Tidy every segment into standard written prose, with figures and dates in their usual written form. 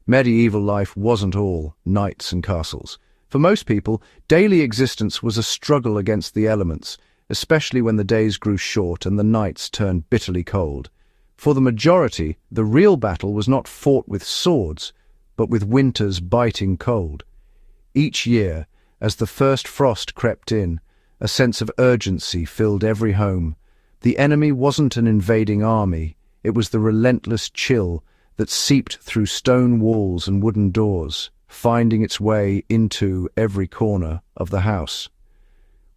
Medieval life wasn't all knights and castles. For most people, daily existence was a struggle against the elements, especially when the days grew short and the nights turned bitterly cold. For the majority, the real battle was not fought with swords, but with winter's biting cold. Each year, as the first frost crept in, a sense of urgency filled every home. The enemy wasn't an invading army, it was the relentless chill that seeped through stone walls and wooden doors, finding its way into every corner of the house.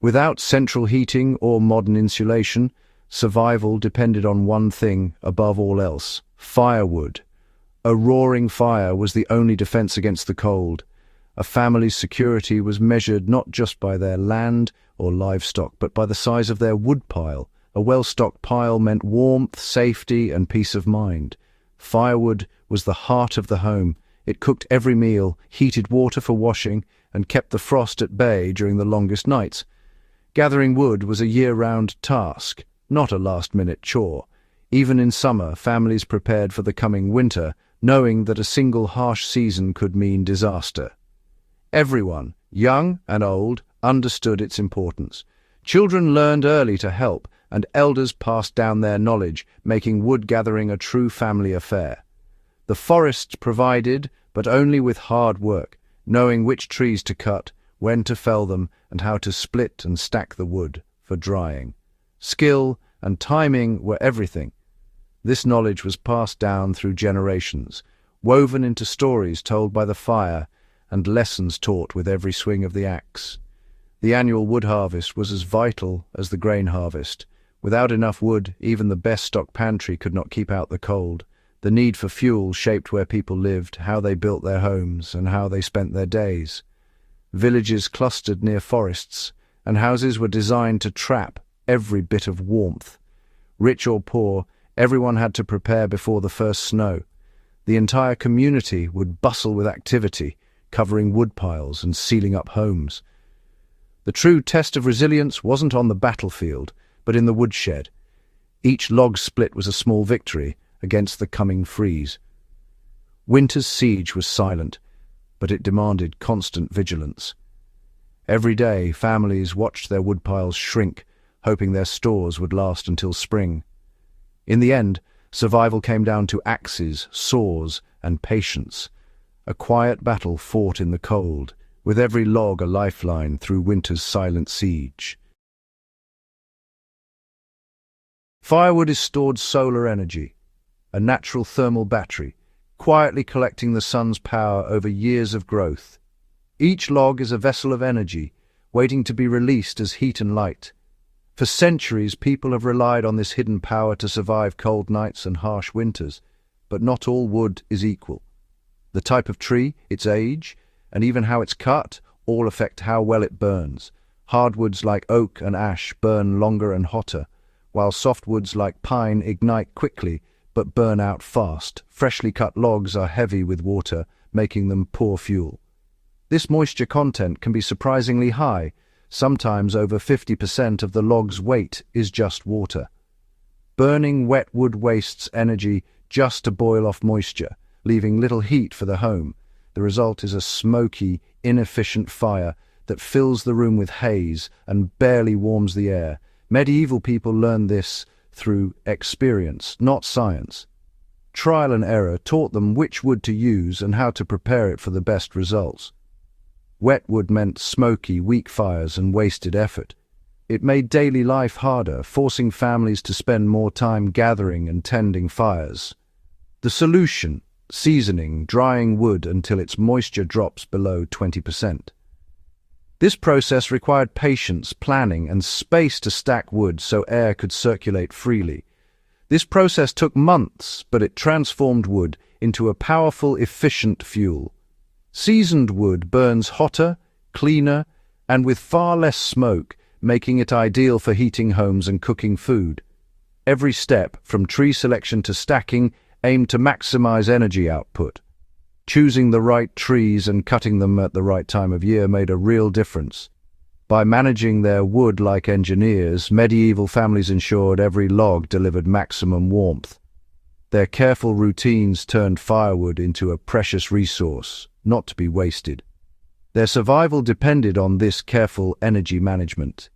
Without central heating or modern insulation, survival depended on one thing above all else: firewood. A roaring fire was the only defense against the cold. A family's security was measured not just by their land or livestock, but by the size of their woodpile. A well-stocked pile meant warmth, safety, and peace of mind. Firewood was the heart of the home. It cooked every meal, heated water for washing, and kept the frost at bay during the longest nights. Gathering wood was a year-round task, not a last-minute chore. Even in summer, families prepared for the coming winter, knowing that a single harsh season could mean disaster. Everyone, young and old, understood its importance. Children learned early to help, and elders passed down their knowledge, making wood gathering a true family affair. The forests provided, but only with hard work, knowing which trees to cut, when to fell them, and how to split and stack the wood for drying. Skill and timing were everything. This knowledge was passed down through generations, woven into stories told by the fire and lessons taught with every swing of the axe. The annual wood harvest was as vital as the grain harvest. Without enough wood, even the best-stocked pantry could not keep out the cold. The need for fuel shaped where people lived, how they built their homes, and how they spent their days. Villages clustered near forests, and houses were designed to trap every bit of warmth. Rich or poor, everyone had to prepare before the first snow. The entire community would bustle with activity, covering woodpiles and sealing up homes. The true test of resilience wasn't on the battlefield, but in the woodshed. Each log split was a small victory against the coming freeze. Winter's siege was silent, but it demanded constant vigilance. Every day, families watched their woodpiles shrink, hoping their stores would last until spring. In the end, survival came down to axes, saws, and patience. A quiet battle fought in the cold, with every log a lifeline through winter's silent siege. Firewood is stored solar energy, a natural thermal battery, quietly collecting the sun's power over years of growth. Each log is a vessel of energy, waiting to be released as heat and light. For centuries, people have relied on this hidden power to survive cold nights and harsh winters, but not all wood is equal. The type of tree, its age, and even how it's cut all affect how well it burns. Hardwoods like oak and ash burn longer and hotter, while softwoods like pine ignite quickly but burn out fast. Freshly cut logs are heavy with water, making them poor fuel. This moisture content can be surprisingly high. Sometimes over 50% of the log's weight is just water. Burning wet wood wastes energy just to boil off moisture, leaving little heat for the home. The result is a smoky, inefficient fire that fills the room with haze and barely warms the air. Medieval people learned this through experience, not science. Trial and error taught them which wood to use and how to prepare it for the best results. Wet wood meant smoky, weak fires and wasted effort. It made daily life harder, forcing families to spend more time gathering and tending fires. The solution: seasoning, drying wood until its moisture drops below 20%. This process required patience, planning, and space to stack wood so air could circulate freely. This process took months, but it transformed wood into a powerful, efficient fuel. Seasoned wood burns hotter, cleaner, and with far less smoke, making it ideal for heating homes and cooking food. Every step, from tree selection to stacking, aimed to maximize energy output. Choosing the right trees and cutting them at the right time of year made a real difference. By managing their wood like engineers, medieval families ensured every log delivered maximum warmth. Their careful routines turned firewood into a precious resource, not to be wasted. Their survival depended on this careful energy management.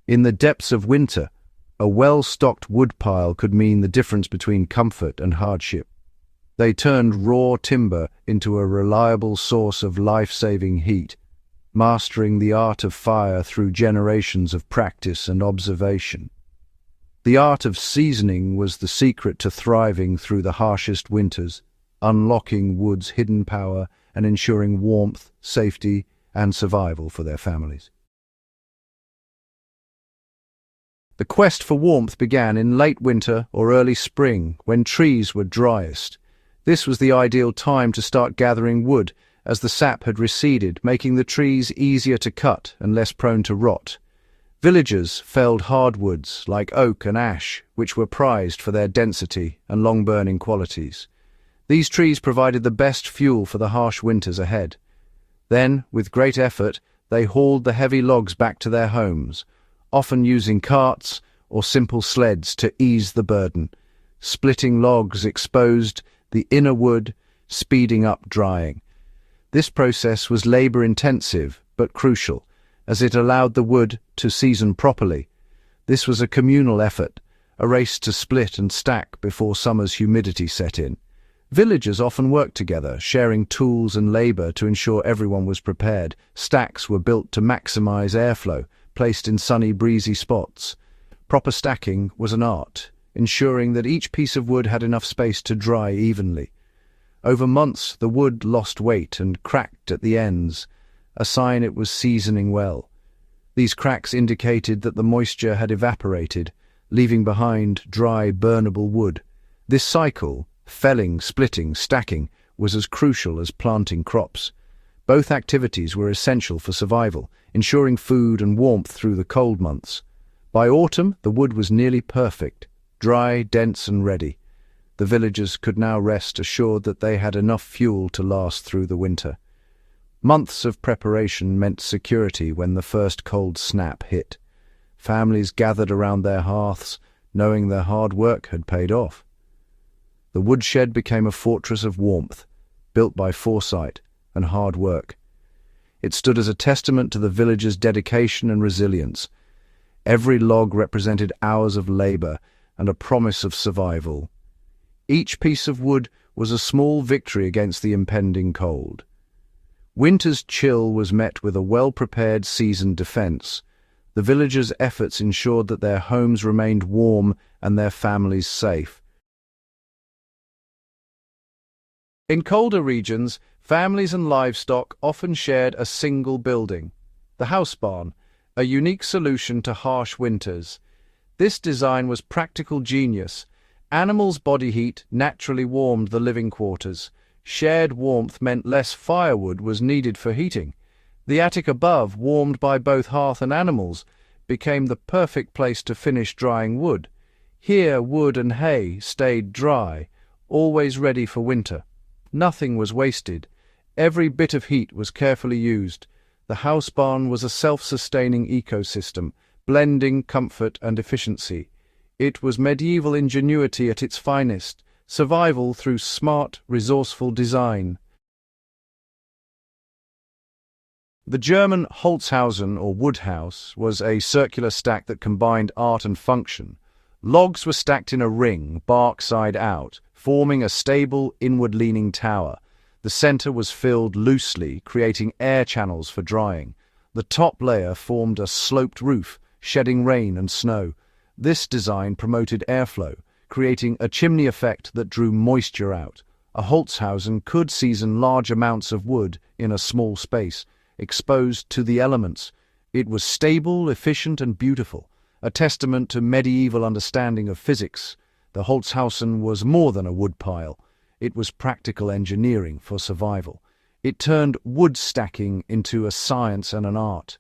In the depths of winter, a well-stocked woodpile could mean the difference between comfort and hardship. They turned raw timber into a reliable source of life-saving heat, mastering the art of fire through generations of practice and observation. The art of seasoning was the secret to thriving through the harshest winters, unlocking wood's hidden power and ensuring warmth, safety, and survival for their families. The quest for warmth began in late winter or early spring, when trees were driest. This was the ideal time to start gathering wood, as the sap had receded, making the trees easier to cut and less prone to rot. Villagers felled hardwoods like oak and ash, which were prized for their density and long-burning qualities. These trees provided the best fuel for the harsh winters ahead. Then, with great effort, they hauled the heavy logs back to their homes, often using carts or simple sleds to ease the burden. Splitting logs exposed the inner wood, speeding up drying. This process was labor-intensive but crucial, as it allowed the wood to season properly. This was a communal effort, a race to split and stack before summer's humidity set in. Villagers often worked together, sharing tools and labor to ensure everyone was prepared. Stacks were built to maximize airflow, placed in sunny, breezy spots. Proper stacking was an art, ensuring that each piece of wood had enough space to dry evenly. Over months, the wood lost weight and cracked at the ends, a sign it was seasoning well. These cracks indicated that the moisture had evaporated, leaving behind dry, burnable wood. This cycle, felling, splitting, stacking, was as crucial as planting crops. Both activities were essential for survival, ensuring food and warmth through the cold months. By autumn, the wood was nearly perfect, dry, dense, and ready. The villagers could now rest assured that they had enough fuel to last through the winter. Months of preparation meant security when the first cold snap hit. Families gathered around their hearths, knowing their hard work had paid off. The woodshed became a fortress of warmth, built by foresight and hard work. It stood as a testament to the villagers' dedication and resilience. Every log represented hours of labor and a promise of survival. Each piece of wood was a small victory against the impending cold. Winter's chill was met with a well-prepared seasoned defense. The villagers' efforts ensured that their homes remained warm and their families safe. In colder regions, families and livestock often shared a single building, the house barn, a unique solution to harsh winters. This design was practical genius. Animals' body heat naturally warmed the living quarters. Shared warmth meant less firewood was needed for heating. The attic above, warmed by both hearth and animals, became the perfect place to finish drying wood. Here wood and hay stayed dry, always ready for winter. Nothing was wasted. Every bit of heat was carefully used. The house barn was a self-sustaining ecosystem, blending comfort and efficiency. It was medieval ingenuity at its finest, survival through smart, resourceful design. The German Holzhausen, or wood house, was a circular stack that combined art and function. Logs were stacked in a ring, bark side out, forming a stable, inward-leaning tower. The center was filled loosely, creating air channels for drying. The top layer formed a sloped roof, shedding rain and snow. This design promoted airflow, creating a chimney effect that drew moisture out. A Holzhausen could season large amounts of wood in a small space, exposed to the elements. It was stable, efficient, and beautiful, a testament to medieval understanding of physics. The Holzhausen was more than a woodpile. It was practical engineering for survival. It turned wood stacking into a science and an art.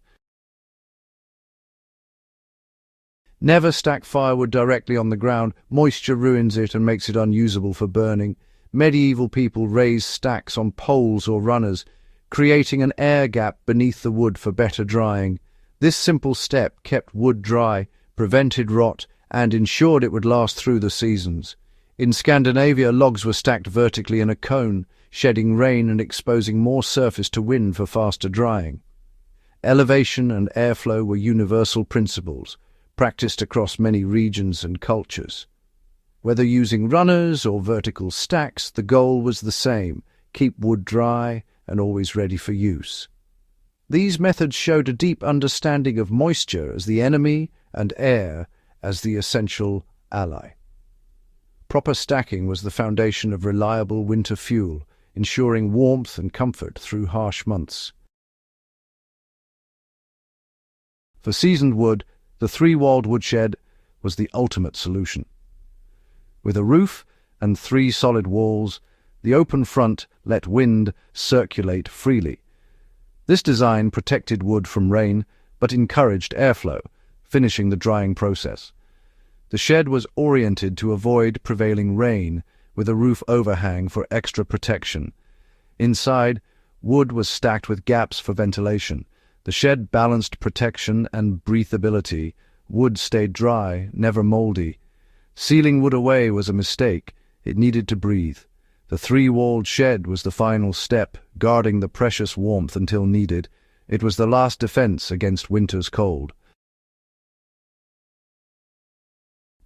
Never stack firewood directly on the ground. Moisture ruins it and makes it unusable for burning. Medieval people raised stacks on poles or runners, creating an air gap beneath the wood for better drying. This simple step kept wood dry, prevented rot, and ensured it would last through the seasons. In Scandinavia, logs were stacked vertically in a cone, shedding rain and exposing more surface to wind for faster drying. Elevation and airflow were universal principles, practiced across many regions and cultures. Whether using runners or vertical stacks, the goal was the same: keep wood dry and always ready for use. These methods showed a deep understanding of moisture as the enemy and air as the essential ally. Proper stacking was the foundation of reliable winter fuel, ensuring warmth and comfort through harsh months. For seasoned wood, the three-walled woodshed was the ultimate solution. With a roof and 3 solid walls, the open front let wind circulate freely. This design protected wood from rain, but encouraged airflow, finishing the drying process. The shed was oriented to avoid prevailing rain, with a roof overhang for extra protection. Inside, wood was stacked with gaps for ventilation. The shed balanced protection and breathability. Wood stayed dry, never moldy. Sealing wood away was a mistake. It needed to breathe. The 3-walled shed was the final step, guarding the precious warmth until needed. It was the last defense against winter's cold.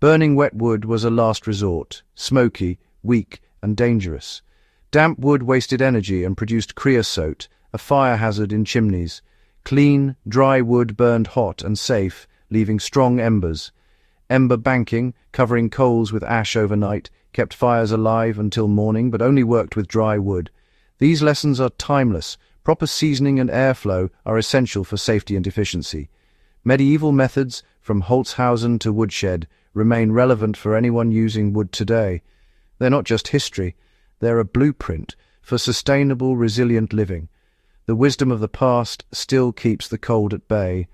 Burning wet wood was a last resort, smoky, weak, and dangerous. Damp wood wasted energy and produced creosote, a fire hazard in chimneys. Clean, dry wood burned hot and safe, leaving strong embers. Ember banking, covering coals with ash overnight, kept fires alive until morning, but only worked with dry wood. These lessons are timeless. Proper seasoning and airflow are essential for safety and efficiency. Medieval methods, from Holzhausen to woodshed, remain relevant for anyone using wood today. They're not just history, they're a blueprint for sustainable, resilient living. The wisdom of the past still keeps the cold at bay,